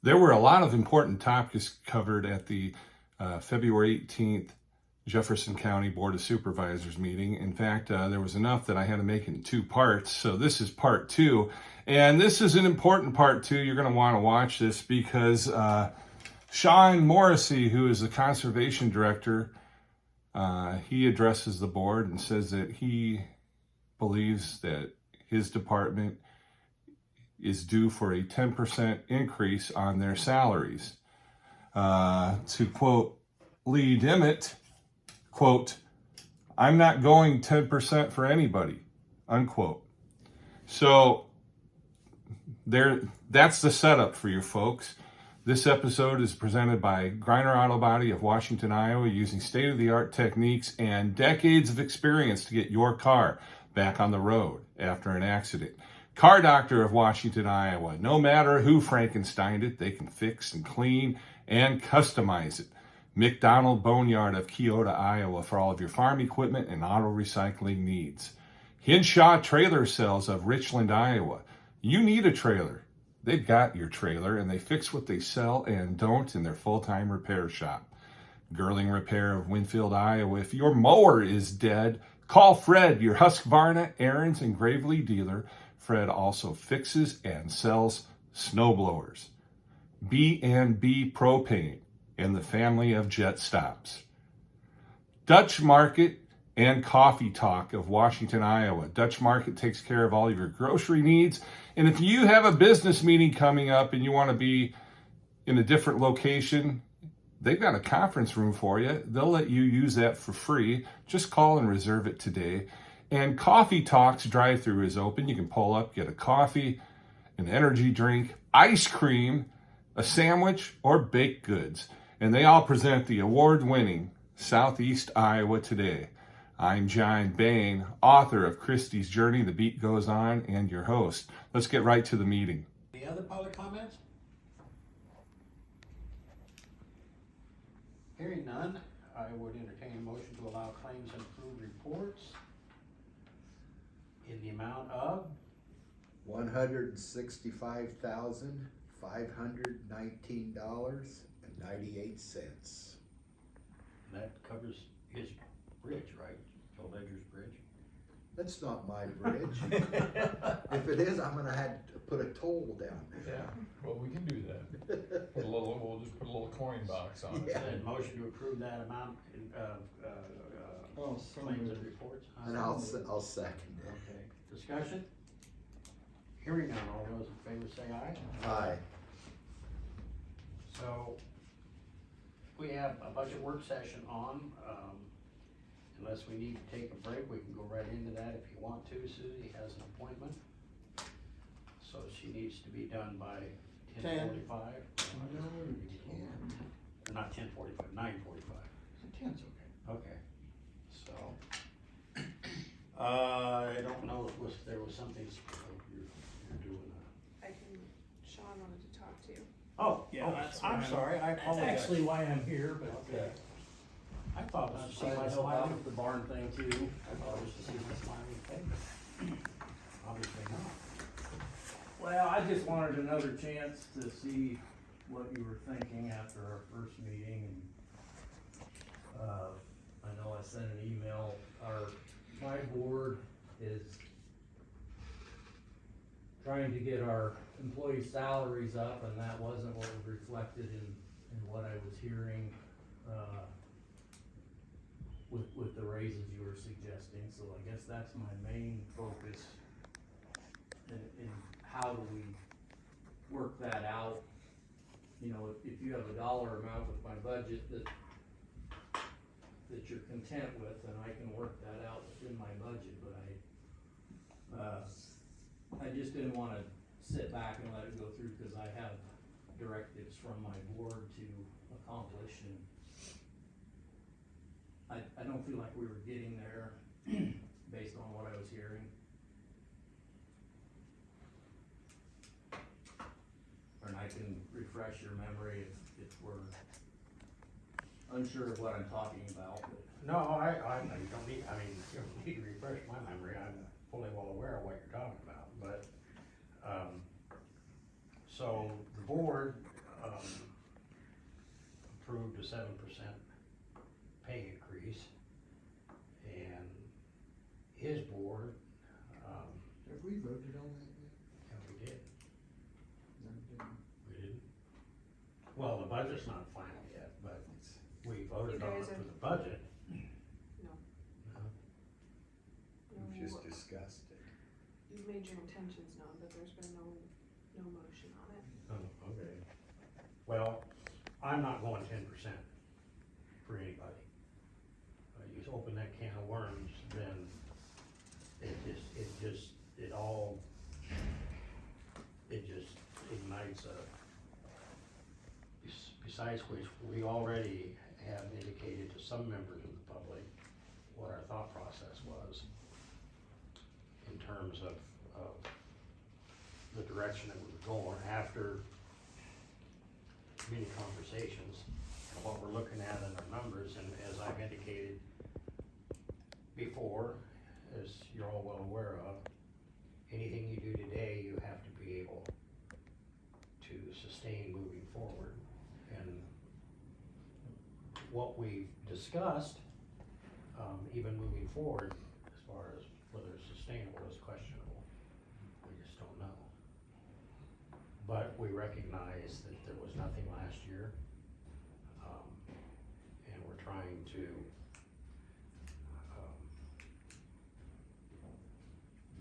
There were a lot of important topics covered at the February 18th Jefferson County Board of Supervisors meeting. In fact, there was enough that I had to make it in 2 parts. So this is part 2. And this is an important part 2. You're going to want to watch this because Sean Morrissey, who is the conservation director, he addresses the board and says that he believes that his department is due for a 10% increase on their salaries. To quote Lee Dimmitt, quote, "I'm not going 10% for anybody," unquote. So that's the setup for you folks. This episode is presented by Griner Auto Body of Washington, Iowa, using state-of-the-art techniques and decades of experience to get your car back on the road after an accident. Car Doctor of Washington, Iowa. No matter who Frankensteined it, they can fix and clean and customize it. McDonald Boneyard of Keota, Iowa, for all of your farm equipment and auto recycling needs. Hinshaw Trailer Sales of Richland, Iowa. You need a trailer. They've got your trailer, and they fix what they sell and don't in their full-time repair shop. Girling Repair of Winfield, Iowa. If your mower is dead, call Fred, your Husqvarna, Aaron's, and Gravely dealer. Fred also fixes and sells snowblowers. B&B Propane and the family of Jet Stops. Dutch Market and Coffee Talk of Washington, Iowa. Dutch Market takes care of all of your grocery needs. And if you have a business meeting coming up and you want to be in a different location, they've got a conference room for you. They'll let you use that for free. Just call and reserve it today. And Coffee Talks drive-thru is open. You can pull up, get a coffee, an energy drink, ice cream, a sandwich, or baked goods. And they all present the award-winning Southeast Iowa Today. I'm John Bain, author of Christie's Journey, The Beat Goes On, and your host. Let's get right to the meeting. Any other public comments? Hearing none, I would entertain a motion to allow claims and approved reports in the amount of $165,519.98. that covers his bridge, right? Joe Ledger's bridge. That's not my bridge. If it is, I'm gonna have to put a toll down there. Yeah, well, we can do that. We'll just put a little coin box on it. Yeah. And motion to approve that amount of claims and reports. And I'll second it. Okay, discussion? Hearing none, all those in favor say aye. Aye. So, we have a budget work session on, unless we need to take a break, we can go right into that if you want to. Susie has an appointment. So she needs to be done by 10:45. No, you can't. Not 10:45, 9:45. 10's okay. Okay, so, I don't know if there was something, you're doing Sean wanted to talk to you. Oh, Yeah, that's I'm why sorry, I That's apologize. actually why I'm here, but Okay. I thought it was I'm to see trying my to help out smiling, with the barn thing too. I thought it was to see my smiling face. Obviously not. Well, I just wanted another chance to see what you were thinking after our first meeting and, I know I sent an email, my board is trying to get our employee salaries up, and that wasn't what was reflected in what I was hearing, with the raises you were suggesting, so I guess that's my main focus. In how do we work that out? You know, if you have a dollar amount with my budget that you're content with, then I can work that out within my budget, but I just didn't wanna sit back and let it go through, cause I have directives from my board to accomplish, and I don't feel like we were getting there based on what I was hearing. And I can refresh your memory if we're unsure of what I'm talking about, but. No, I you don't need, you don't need to refresh my memory, I'm fully well aware of what you're talking about, but, so the board, approved a 7% pay increase. And his board, Have we voted on that yet? yeah, we did, No, we didn't. we didn't. Well, the budget's not final yet, but we voted You on it guys for have- the budget. No. No. We've just discussed it. You've made your intentions known, but there's been no motion on it. Oh, okay. Well, I'm not going 10% for anybody. You open that can of worms, then it just ignites besides which, we already have indicated to some members of the public what our thought process was in terms of the direction that we were going after many conversations, and what we're looking at in our numbers, and as I've indicated before, as you're all well aware of, anything you do today, you have to be able to sustain moving forward. And what we've discussed, even moving forward, as far as whether it's sustainable is questionable. We just don't know. But we recognize that there was nothing last year. And we're trying to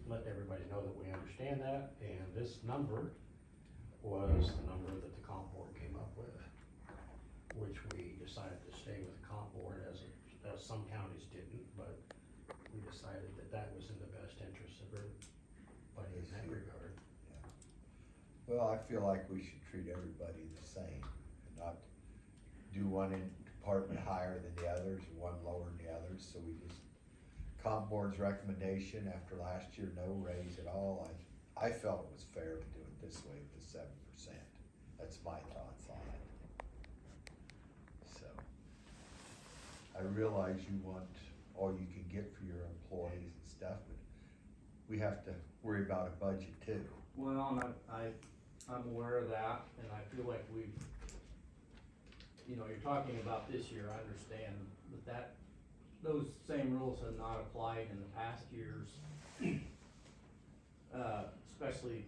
let everybody know that we understand that, and this number was the number that the comp board came up with, which we decided to stay with the comp board as some counties didn't, but we decided that that was in the best interest of everybody in that regard. Well, I feel like we should treat everybody the same, and not do one department higher than the others, one lower than the others, so we just, comp board's recommendation after last year, no raise at all, I felt it was fair to do it this way with the 7%. That's my thoughts on it. So, I realize you want all you can get for your employees and stuff, but we have to worry about a budget too. Well, and I'm aware of that, and I feel like we've, you're talking about this year, I understand, but those same rules have not applied in the past years. Especially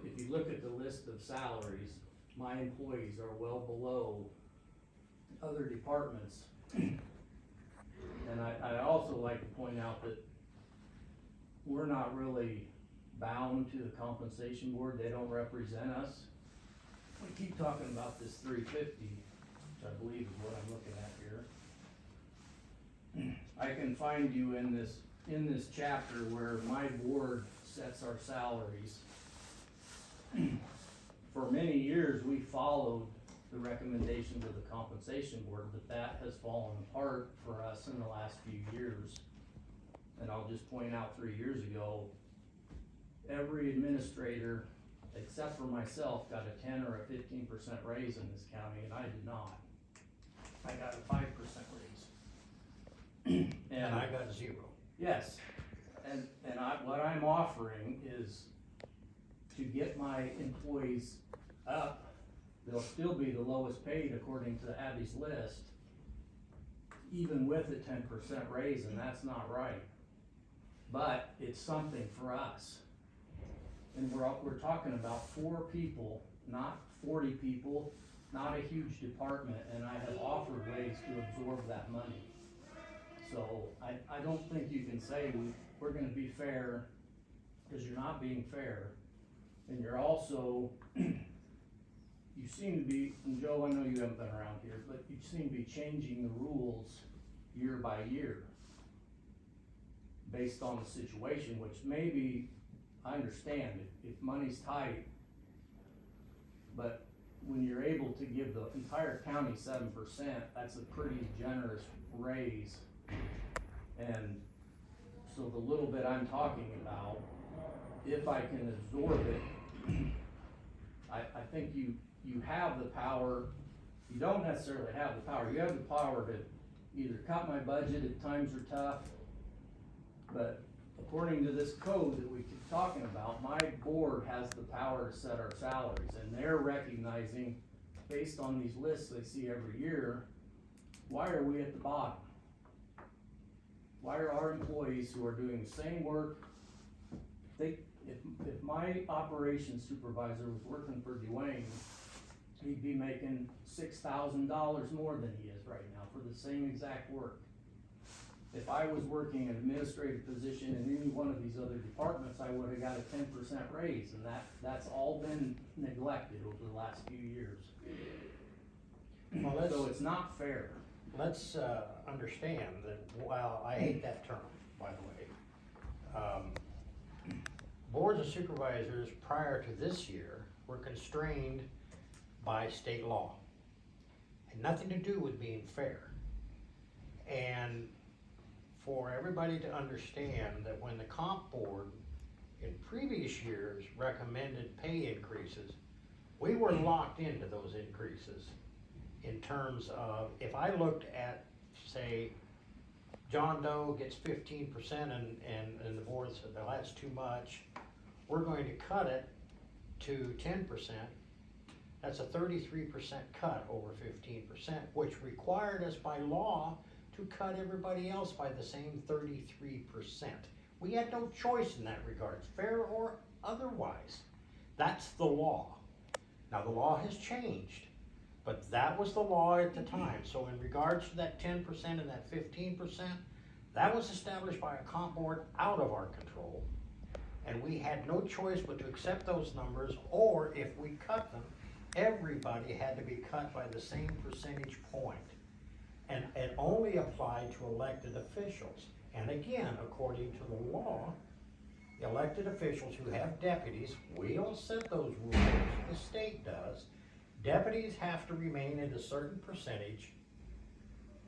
if you look at the list of salaries, my employees are well below other departments. And I also like to point out that we're not really bound to the compensation board, they don't represent us. We keep talking about this 350, which I believe is what I'm looking at here. I can find you in this chapter where my board sets our salaries. For many years, we followed the recommendations of the compensation board, but that has fallen apart for us in the last few years. And I'll just point out 3 years ago, every administrator, except for myself, got a 10 or a 15% raise in this county, and I did not. I got a 5% raise. And I got 0. Yes, and what I'm offering is to get my employees up. They'll still be the lowest paid according to Abby's list, even with a 10% raise, and that's not right. But it's something for us. And we're talking about 4 people, not 40 people, not a huge department, and I have offered ways to absorb that money. So I don't think you can say we're gonna be fair, because you're not being fair. And you're also, you seem to be, and Joe, I know you haven't been around here, but you seem to be changing the rules year by year based on the situation, which maybe, I understand if money's tight, but when you're able to give the entire county 7%, that's a pretty generous raise. And so the little bit I'm talking about, if I can absorb it, I think you have the power. You don't necessarily have the power. You have the power to either cut my budget if times are tough, but according to this code that we keep talking about, my board has the power to set our salaries, and they're recognizing based on these lists they see every year, why are we at the bottom? Why are our employees who are doing the same work, if my operations supervisor was working for Dwayne, he'd be making $6,000 more than he is right now for the same exact work. If I was working an administrative position in any one of these other departments, I would've got a 10% raise, and that's all been neglected over the last few years. Well, let's, So it's not fair. let's, understand that, well, I hate that term, by the way. Boards of supervisors prior to this year were constrained by state law. Had nothing to do with being fair. And for everybody to understand that when the comp board in previous years recommended pay increases, we were locked into those increases in terms of, if I looked at, say, John Doe gets 15% and the board said, well, that's too much, we're going to cut it to 10%, that's a 33% cut over 15%, which required us by law to cut everybody else by the same 33%. We had no choice in that regard, fair or otherwise. That's the law. Now, the law has changed, but that was the law at the time. So in regards to that 10% and that 15%, that was established by a comp board out of our control. And we had no choice but to accept those numbers, or if we cut them, everybody had to be cut by the same percentage point. And it only applied to elected officials. And again, according to the law, elected officials who have deputies, we don't set those rules, the state does. Deputies have to remain at a certain percentage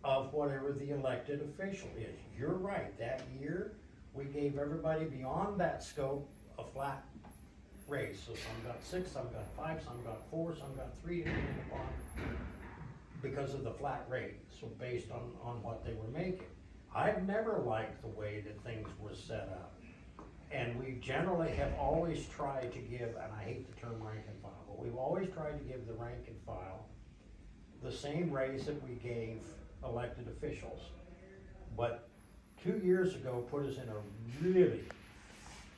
of whatever the elected official is. You're right, that year, we gave everybody beyond that scope a flat raise. So some got 6, some got 5, some got 4, some got 3, depending upon, because of the flat rate, so based on what they were making. I've never liked the way that things were set up. And we generally have always tried to give, and I hate the term rank and file, but we've always tried to give the rank and file the same raise that we gave elected officials. But 2 years ago put us in a really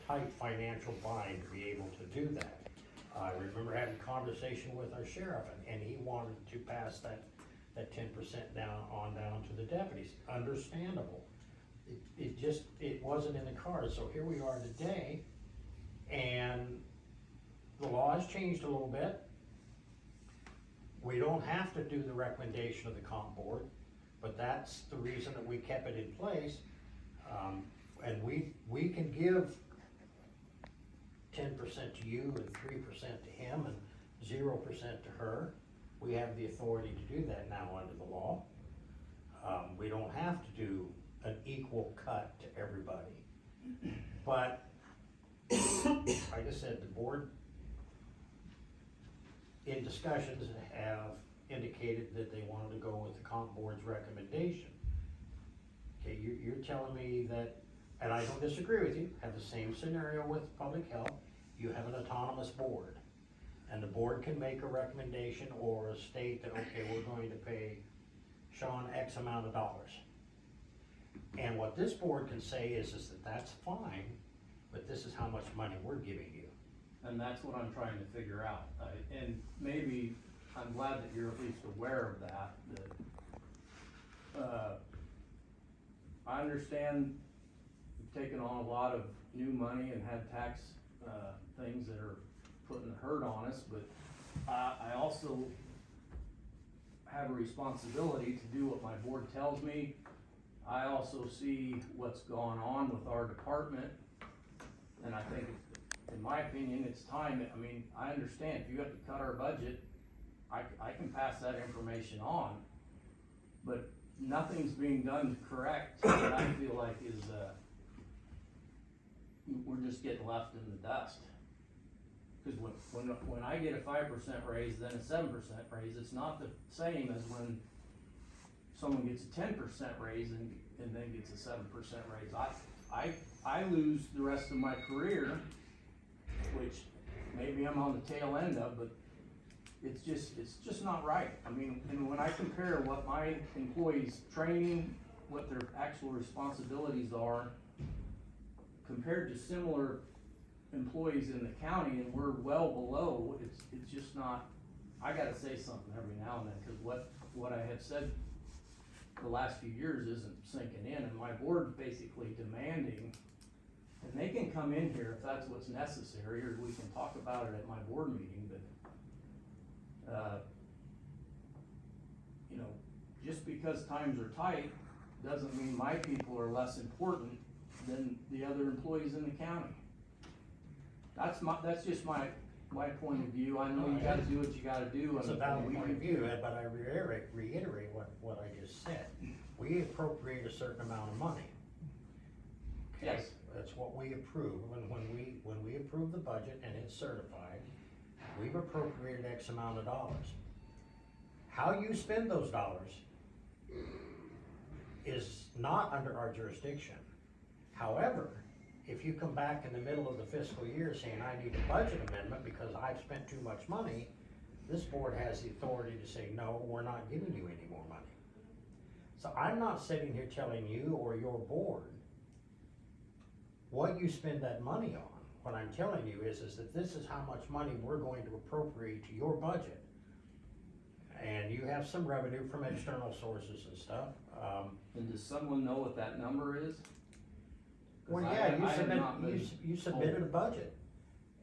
tight financial bind to be able to do that. I remember having a conversation with our sheriff, and he wanted to pass that 10% down to the deputies. Understandable. It wasn't in the cards. So here we are today, and the law has changed a little bit. We don't have to do the recommendation of the comp board, but that's the reason that we kept it in place. And we can give 10% to you and 3% to him and 0% to her. We have the authority to do that now under the law. We don't have to do an equal cut to everybody. But, like I said, the board in discussions have indicated that they wanted to go with the comp board's recommendation. Okay, you're telling me that, and I don't disagree with you, have the same scenario with public health. You have an autonomous board, and the board can make a recommendation or state that, okay, we're going to pay Sean X amount of dollars. And what this board can say is that that's fine, but this is how much money we're giving you. And that's what I'm trying to figure out. And maybe, I'm glad that you're at least aware of that, I understand you've taken on a lot of new money and had tax, things that are putting a hurt on us, but I also have a responsibility to do what my board tells me. I also see what's going on with our department, and I think, in my opinion, it's time. I mean, I understand if you have to cut our budget, I can pass that information on, but nothing's being done to correct what I feel like is, we're just getting left in the dust. Cause when I get a 5% raise, then a 7% raise, it's not the same as when someone gets a 10% raise and then gets a 7% raise. I lose the rest of my career, which maybe I'm on the tail end of, but it's just not right. I mean, and when I compare what my employees' training, what their actual responsibilities are, compared to similar employees in the county, and we're well below, it's just not, I gotta say something every now and then, cause what I have said the last few years isn't sinking in, and my board's basically demanding, and they can come in here if that's what's necessary, or we can talk about it at my board meeting, but you know, just because times are tight, doesn't mean my people are less important than the other employees in the county. That's just my point of view. I know you gotta do what you gotta do. It's a valid point of view, but I reiterate what I just said. We appropriate a certain amount of money. Okay? Yes. That's what we approve. When we approve the budget and it's certified, we've appropriated X amount of dollars. How you spend those dollars is not under our jurisdiction. However, if you come back in the middle of the fiscal year saying, I need a budget amendment because I've spent too much money, this board has the authority to say, no, we're not giving you any more money. So I'm not sitting here telling you or your board what you spend that money on. What I'm telling you is that this is how much money we're going to appropriate to your budget. And you have some revenue from external sources and stuff. And does someone know what that number is? 'Cause Well, I yeah, have not been you submitted a budget,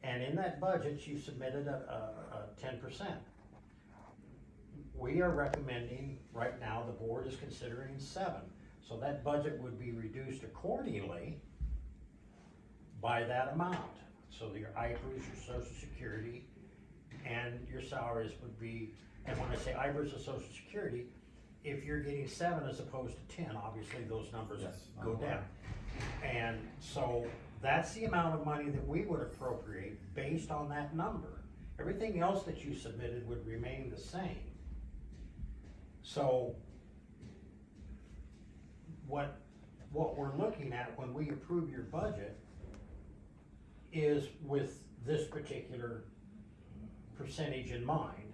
and in that budget, you submitted a 10%. We are recommending, right now, the board is considering 7, so that budget would be reduced accordingly by that amount. So your IPERS, your social security, and your salaries would be, and when I say IPERS and social security, if you're getting 7 as opposed to 10, obviously those numbers Yes, go I'm aware. down. And so that's the amount of money that we would appropriate based on that number. Everything else that you submitted would remain the same. So what we're looking at when we approve your budget is with this particular percentage in mind.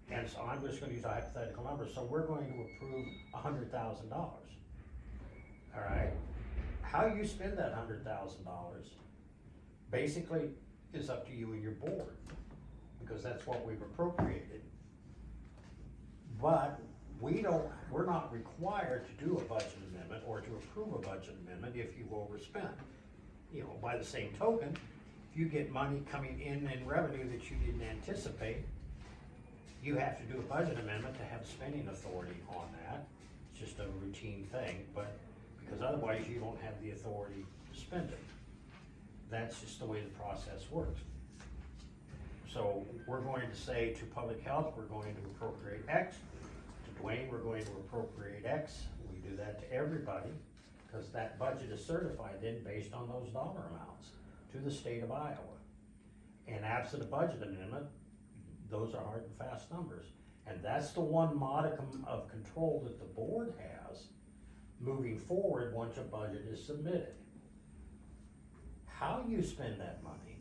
And so I'm just gonna use a hypothetical number, so we're going to approve $100,000. All right, how you spend that $100,000 basically is up to you and your board, because that's what we've appropriated. But we're not required to do a budget amendment or to approve a budget amendment if you've overspent. You know, by the same token, if you get money coming in revenue that you didn't anticipate, you have to do a budget amendment to have spending authority on that. It's just a routine thing, but because otherwise you don't have the authority to spend it. That's just the way the process works. So we're going to say to public health, we're going to appropriate X. To Dwayne, we're going to appropriate X. We do that to everybody, because that budget is certified then based on those dollar amounts to the state of Iowa. And absent a budget amendment, those are hard and fast numbers. And that's the one modicum of control that the board has moving forward once a budget is submitted. How you spend that money.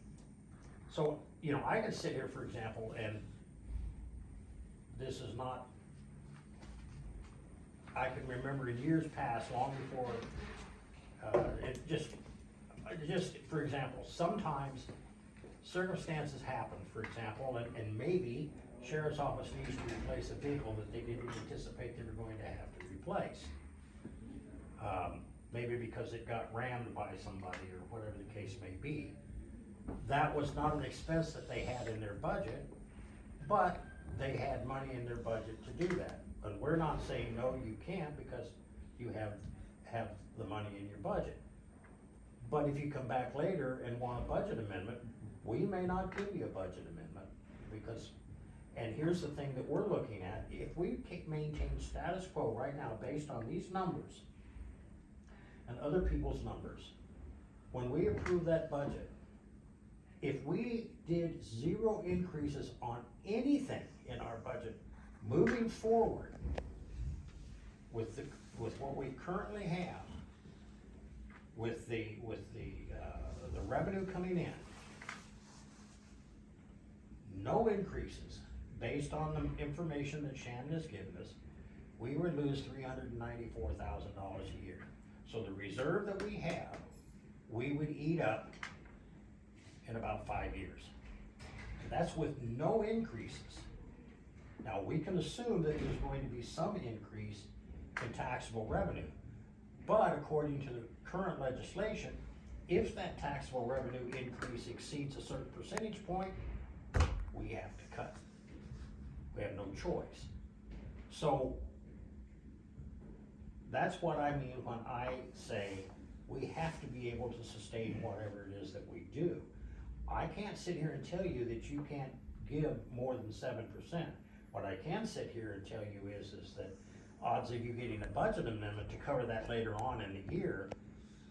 So, you know, I can sit here, for example, and this is not, I can remember in years past, long before, just for example, sometimes circumstances happen, for example, and maybe sheriff's office needs to replace a vehicle that they didn't anticipate they were going to have to replace. Maybe because it got rammed by somebody or whatever the case may be. That was not an expense that they had in their budget, but they had money in their budget to do that. But we're not saying, no, you can't, because you have the money in your budget. But if you come back later and want a budget amendment, we may not give you a budget amendment, because, and here's the thing that we're looking at, if we maintain status quo right now based on these numbers and other people's numbers, when we approve that budget, if we did 0 increases on anything in our budget moving forward with what we currently have, with the revenue coming in, no increases, based on the information that Shannon has given us, we would lose $394,000 a year. So the reserve that we have, we would eat up in about 5 years. And that's with no increases. Now, we can assume that there's going to be some increase in taxable revenue. But according to the current legislation, if that taxable revenue increase exceeds a certain percentage point, we have to cut. We have no choice. So that's what I mean when I say we have to be able to sustain whatever it is that we do. I can't sit here and tell you that you can't give more than 7%. What I can sit here and tell you is that odds of you getting a budget amendment to cover that later on in the year,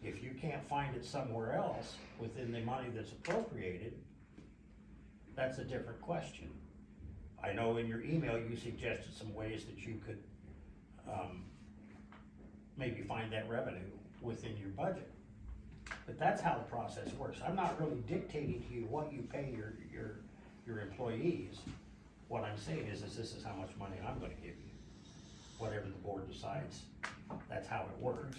if you can't find it somewhere else within the money that's appropriated, that's a different question. I know in your email you suggested some ways that you could maybe find that revenue within your budget. But that's how the process works. I'm not really dictating to you what you pay your employees. What I'm saying is this is how much money I'm gonna give you. Whatever the board decides, that's how it works.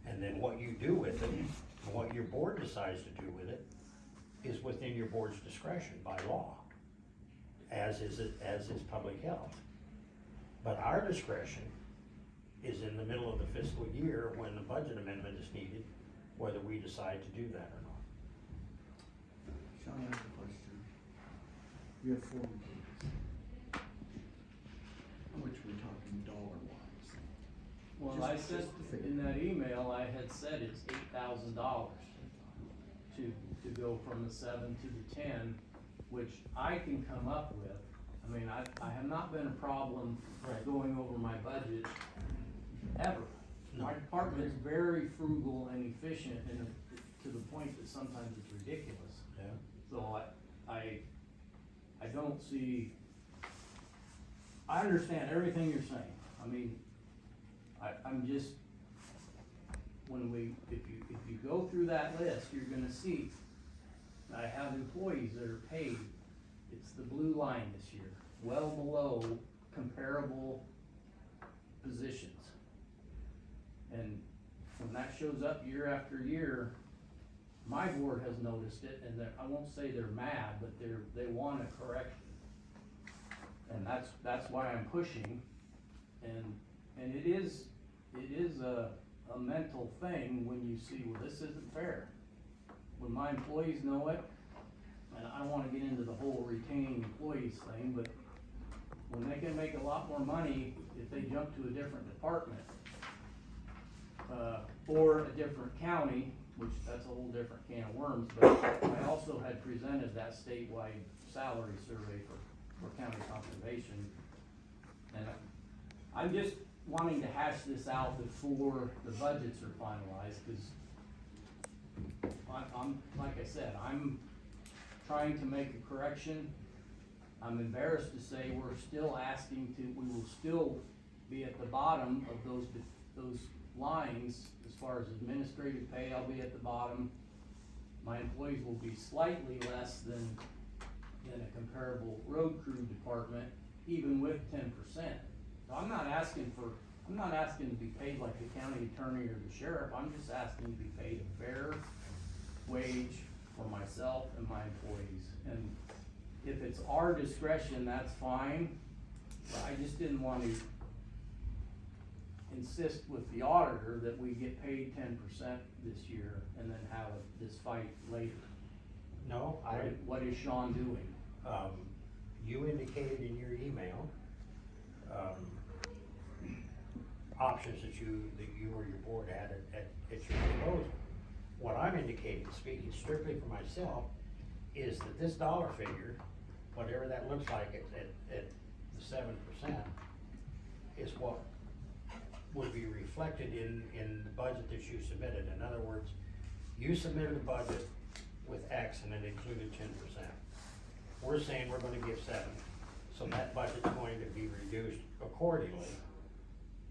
And then what you do with it, and what your board decides to do with it, is within your board's discretion by law, as is public health. But our discretion is in the middle of the fiscal year when the budget amendment is needed, whether we decide to do that or not. Sean, I have a question. You have 4 employees. How much are we talking dollar wise? Well, I said in that email, I had said it's $8,000 to go from the 7 to the 10, which I can come up with. I mean, I have not been a problem going over my budget ever. No. My department is very frugal and efficient, and to the point that sometimes it's ridiculous. Yeah. So I don't see, I understand everything you're saying. I mean, I'm just, if you go through that list, you're gonna see, I have employees that are paid, it's the blue line this year, well below comparable positions. And when that shows up year after year, my board has noticed it, and I won't say they're mad, but they wanna correct it. And that's why I'm pushing, and it is a mental thing when you see, well, this isn't fair. When my employees know it, and I don't wanna get into the whole retaining employees thing, but when they can make a lot more money if they jump to a different department, or a different county, which that's a whole different can of worms, but I also had presented that statewide salary survey for county conservation. And I'm just wanting to hash this out before the budgets are finalized, cause I'm, like I said, I'm trying to make a correction. I'm embarrassed to say we're still we will still be at the bottom of those lines. As far as administrative pay, I'll be at the bottom. My employees will be slightly less than a comparable road crew department, even with 10%. So I'm not asking to be paid like the county attorney or the sheriff. I'm just asking to be paid a fair wage for myself and my employees. And if it's our discretion, that's fine. But I just didn't want to insist with the auditor that we get paid 10% this year and then have this fight later. No, What is Sean doing? You indicated in your email, options that you or your board had at your disposal. What I'm indicating, speaking strictly for myself, is that this dollar figure, whatever that looks like at the 7%, is what would be reflected in the budget that you submitted. In other words, you submitted a budget with X and it included 10%. We're saying we're gonna give 7, so that budget's going to be reduced accordingly.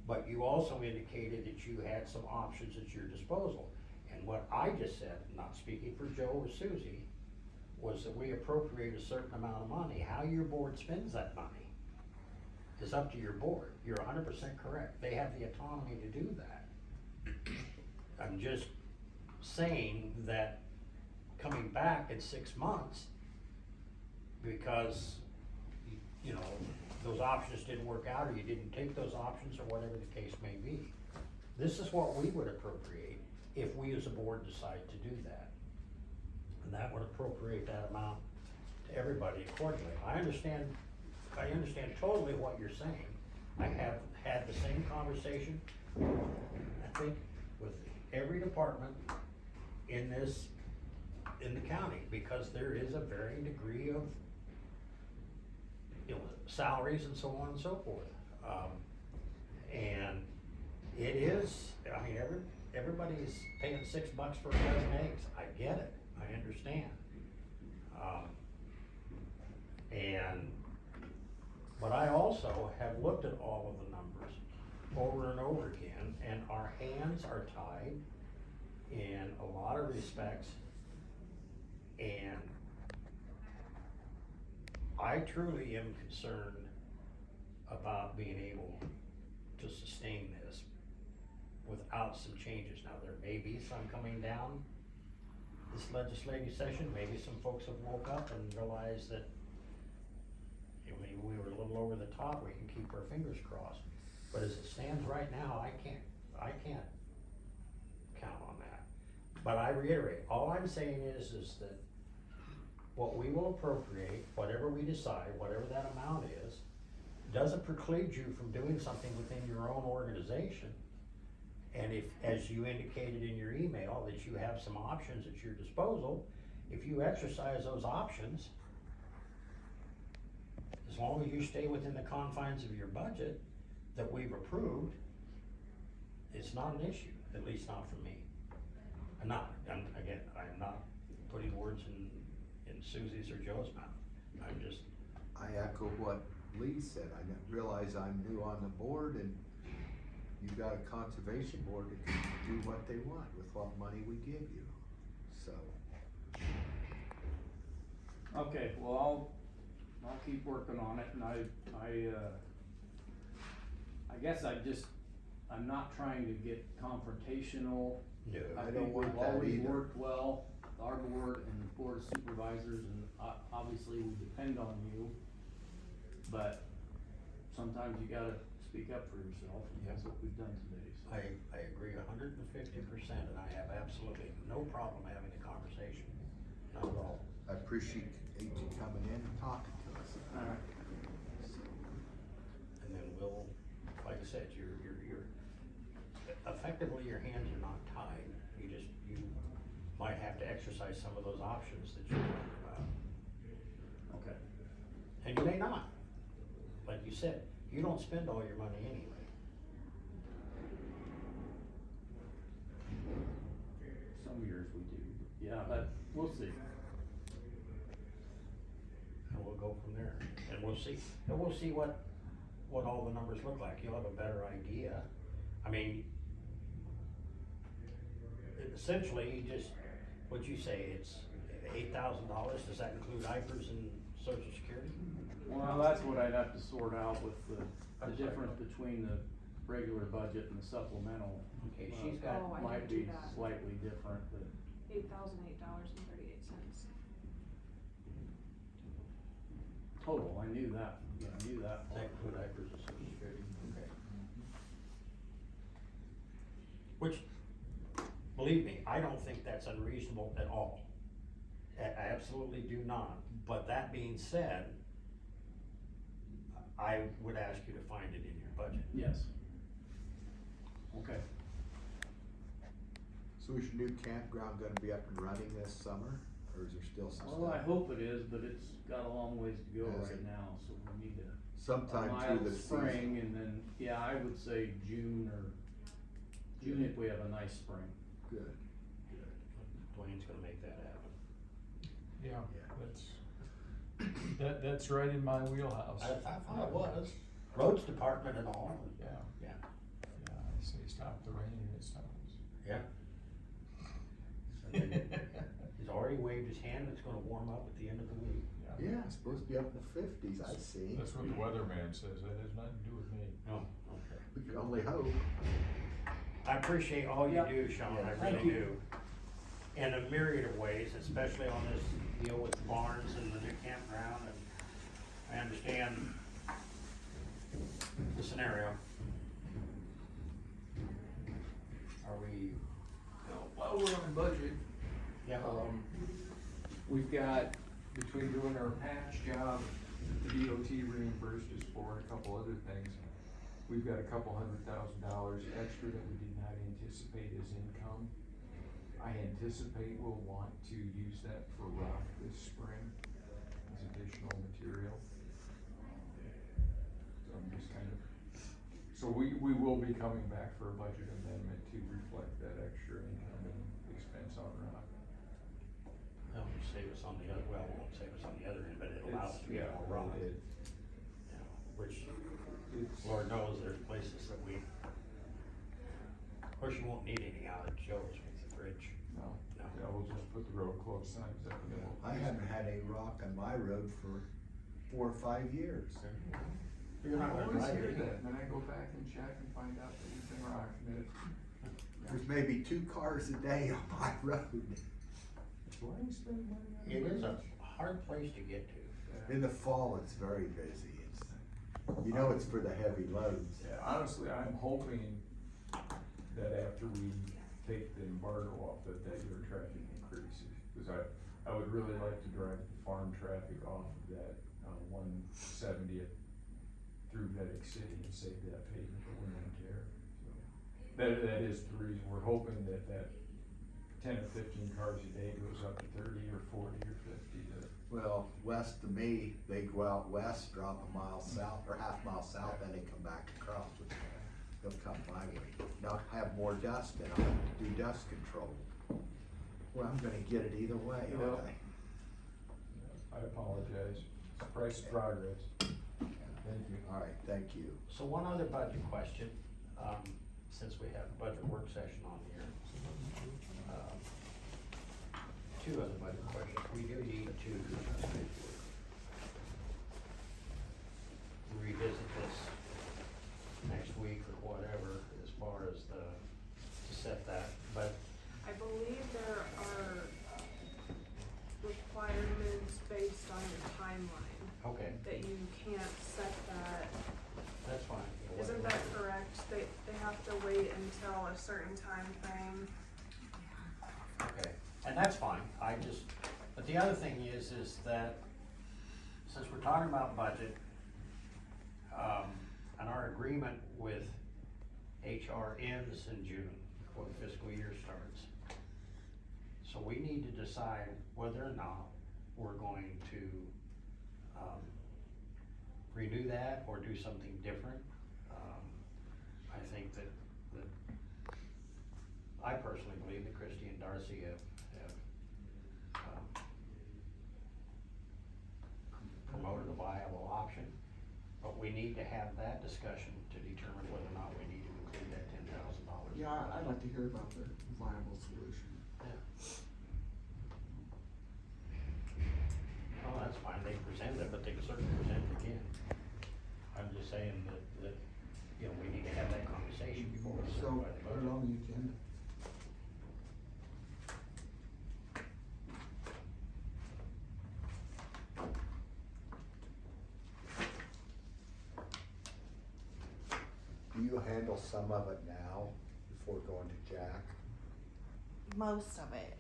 But you also indicated that you had some options at your disposal. And what I just said, not speaking for Joe or Susie, was that we appropriate a certain amount of money. How your board spends that money is up to your board. You're 100% correct. They have the autonomy to do that. I'm just saying that coming back in 6 months, because, you know, those options didn't work out, or you didn't take those options, or whatever the case may be. This is what we would appropriate if we as a board decide to do that. And that would appropriate that amount to everybody accordingly. I understand totally what you're saying. I have had the same conversation, I think, with every department in the county, because there is a varying degree of, you know, salaries and so on and so forth. And it is, I mean, everybody's paying $6 for a dozen eggs. I get it, I understand. But I also have looked at all of the numbers over and over again, and our hands are tied in a lot of respects. And I truly am concerned about being able to sustain this without some changes. Now, there may be some coming down this legislative session. Maybe some folks have woke up and realized that, you know, maybe we were a little over the top. We can keep our fingers crossed. But as it stands right now, I can't count on that. But I reiterate, all I'm saying is that what we will appropriate, whatever we decide, whatever that amount is, doesn't preclude you from doing something within your own organization. And if, as you indicated in your email, that you have some options at your disposal, if you exercise those options, as long as you stay within the confines of your budget that we've approved, it's not an issue, at least not for me. I'm not putting words in Susie's or Joe's mouth. I echo what Lee said. I realize I'm new on the board, and you've got a conservation board that can do what they want with what money we give you, so. Okay, well, I'll keep working on it, and I guess I'm not trying to get confrontational. No, I I think don't want we've that always either. worked well, our board and the board of supervisors, and obviously we depend on you. But sometimes you gotta speak up for yourself, and that's what we've done today, so. I agree 150%, and I have absolutely no problem having a conversation, not at all. I appreciate you coming in and talking to us. Alright. And then we'll, like I said, you're effectively, your hands are not tied. You might have to exercise some of those options that you're talking about. Okay. And you may not. Like you said, you don't spend all your money anyway. Some years we do, yeah, but we'll see. And we'll go from there. And we'll see what all the numbers look like. You'll have a better idea. I mean, essentially, just, what'd you say, it's $8,000, does that include IFRS and Social Security? Well, that's what I'd have to sort out with the difference between the regular budget and the supplemental. Okay, she's got, Oh, I Might didn't do be that. slightly different, but $8,008.38. total, I knew that, yeah, I knew that does that part. include IFRS and Social Security? Okay. Which, believe me, I don't think that's unreasonable at all. I absolutely do not. But that being said, I would ask you to find it in your budget. Yes. Okay. So is your new campground gonna be up and running this summer, or is there still some stuff? Well, I hope it is, but it's got a long ways to go Has right it? now, so we need to. Sometime a through mild the spring, season. and then, yeah, I would say June if we have a nice spring. Good. Dwayne's gonna make that happen. Yeah, Yeah. that's right in my wheelhouse. I thought it was. Roads department and all. Yeah, Yeah. yeah, I say stop the rain and it stops. Yeah. And then He's already waved his hand, it's gonna warm up at the end of the week. Yeah, it's supposed to be up in the fifties, I see. That's what the weatherman says, that has nothing to do with me. No, okay. We can only hope. I appreciate all you do, Sean, I Thank really you. do. In a myriad of ways, especially on this deal with the barns and the new campground, and I understand the scenario. Are we, While we're on budget, yeah, we've got, between doing our patch job, the DOT reimbursed us for, and a couple other things, we've got $200,000 extra that we did not anticipate as income. I anticipate we'll want to use that for rock this spring as additional material. So I'm just kind of, so we will be coming back for a budget amendment to reflect that extra income and expense on rock. that'll save us on the other, well, it won't save us on the other end, but it allows us to get more rock. It- Yeah, which, It's, Lord knows there's places that we, of course, you won't need any out at Joe's with the bridge. no, No. yeah, we'll just put the road close signs up and then we'll. I haven't had any rock on my road for 4 or 5 years. You're not I gonna always drive hear it. that, and then I go back and check and find out that we've been rocking it. There's maybe 2 cars a day on my road. Why do you spend money on It is a bridge? hard place to get to. Yeah. In the fall, it's very busy. It's, you know, it's for the heavy loads. Yeah, honestly, I'm hoping that after we take the embargo off, that your traffic increases. Cause I would really like to drive the farm traffic off of that, 170th through Vedic City and save that pavement for wear and tear. So that is the reason, we're hoping that 10 or 15 cars a day goes up to 30 or 40 or 50 to. Well, west of me, they go out west, drop a mile south or half mile south, then they come back across. They'll come my way. Now have more dust and I'll have to do dust control. Well, I'm gonna get it either way, aren't I? I apologize. It's the price of progress. Thank you. All right, thank you. So one other budget question, since we have a budget work session on here. 2 other budget questions. We do need to revisit this next week or whatever as far as to set that, but I believe there are requirements based on your timeline, okay, that you can't set that. that's fine. Isn't that correct? They have to wait until a certain time frame. Okay, and that's fine, but the other thing is that, since we're talking about budget, and our agreement with HR ends in June, before the fiscal year starts. So we need to decide whether or not we're going to, renew that or do something different. I think that I personally believe that Christie and Darcy have promoted a viable option, but we need to have that discussion to determine whether or not we need to include that $10,000. Yeah, I'd like to hear about the viable solution. Oh, that's fine, they presented it, but they can certainly present it again. I'm just saying that, you know, we need to have that conversation before we So, certify the put it budget. on the agenda. Do you handle some of it now before going to Jack? Most of it.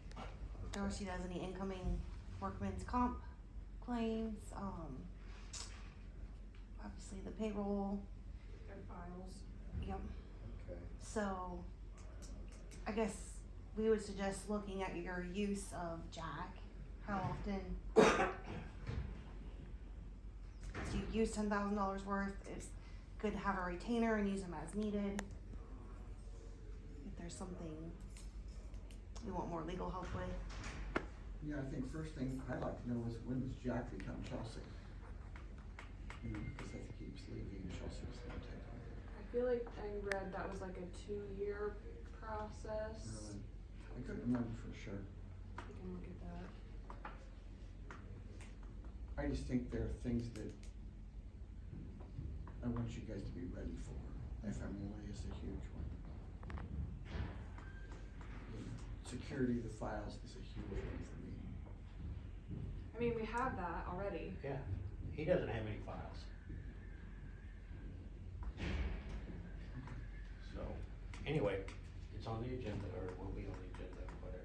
Darcy does any incoming workman's comp claims, obviously the payroll, Their files. yep. Okay. So, I guess we would suggest looking at your use of Jack. How often do you use $10,000 worth? It's good to have a retainer and use them as needed. If there's something we want more legal help with. Yeah, I think first thing I'd like to know is when does Jack become Chelsea? Because I think he was leaving, Chelsea was gonna take over. I feel like I read that was like a 2-year process. Really? I couldn't remember for sure. I can and look at that. I just think there are things that I want you guys to be ready for. FMLA is a huge one. Security of the files is a huge one for me. I mean, we have that already. Yeah, he doesn't have any files. So, anyway, it's on the agenda, or it will be on the agenda, whatever.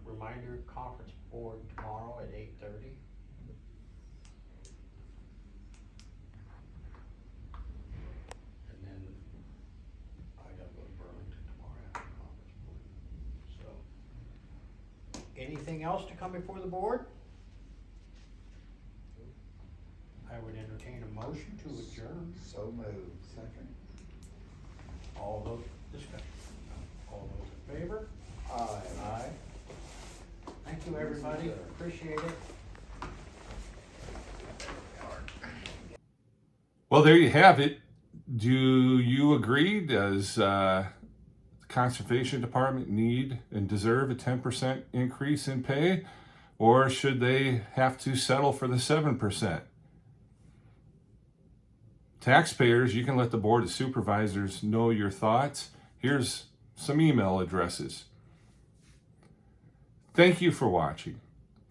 Reminder, conference board tomorrow at 8:30. And then I gotta go to Burlington tomorrow after conference board. So, anything else to come before the board? I would entertain a motion to adjourn. So moved. Second. All those, discussion. All those in favor? Aye. Aye. Thank you, everybody, appreciate it. Well, there you have it. Do you agree? Does the Conservation Department need and deserve a 10% increase in pay? Or should they have to settle for the 7%? Taxpayers, you can let the Board of Supervisors know your thoughts. Here's some email addresses. Thank you for watching.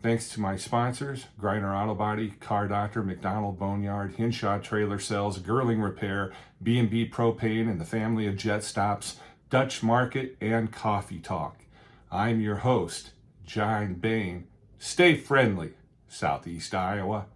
Thanks to my sponsors, Griner Auto Body, Car Doctor, McDonald Boneyard, Hinshaw Trailer Sales, Girling Repair, B&B Propane, and the family of Jet Stops, Dutch Market, and Coffee Talk. I'm your host, John Bain. Stay friendly, Southeast Iowa.